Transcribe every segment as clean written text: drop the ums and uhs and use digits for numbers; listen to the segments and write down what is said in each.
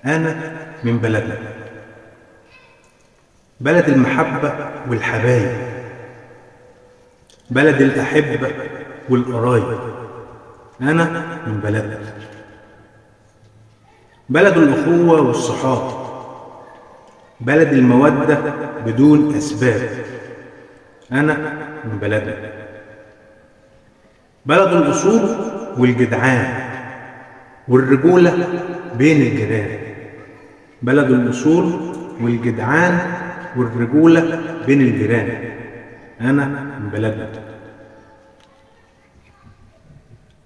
أنا من بلدنا، بلد المحبة والحبايب، بلد الأحبة والقرايب. أنا من بلدنا، بلد الأخوة والصحاب، بلد المودة بدون أسباب. أنا من بلدنا، بلد الأصول والجدعان والرجولة بين الجيران. بلد الأصول والجدعان والرجولة بين الجيران. أنا من بلدنا،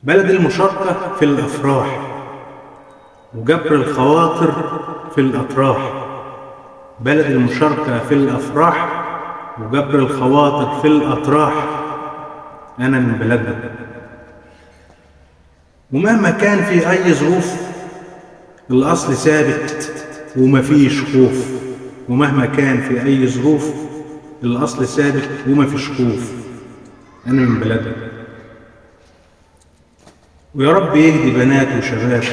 بلد المشاركة في الأفراح وجبر الخواطر في الأطراح. بلد المشاركة في الأفراح وجبر الخواطر في الأطراح. أنا من بلدنا، ومهما كان في أي ظروف الأصل ثابت ومفيش خوف. ومهما كان في أي ظروف الأصل ثابت ومفيش خوف. أنا من بلدنا، ويا رب يهدي بنات وشباب.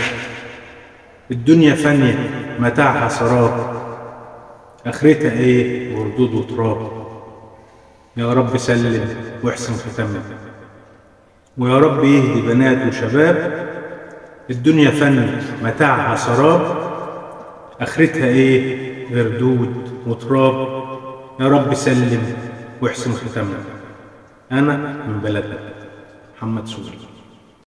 الدنيا فانية متاعها سراب، آخرتها إيه وردود وتراب. يا رب سلم واحسن ختامنا، ويا رب يهدي بنات وشباب. الدنيا فانية متاعها سراب، آخرتها إيه غير دود وتراب. يا رب سلم واحسن ختامنا. أنا من بلدنا، محمد سوري.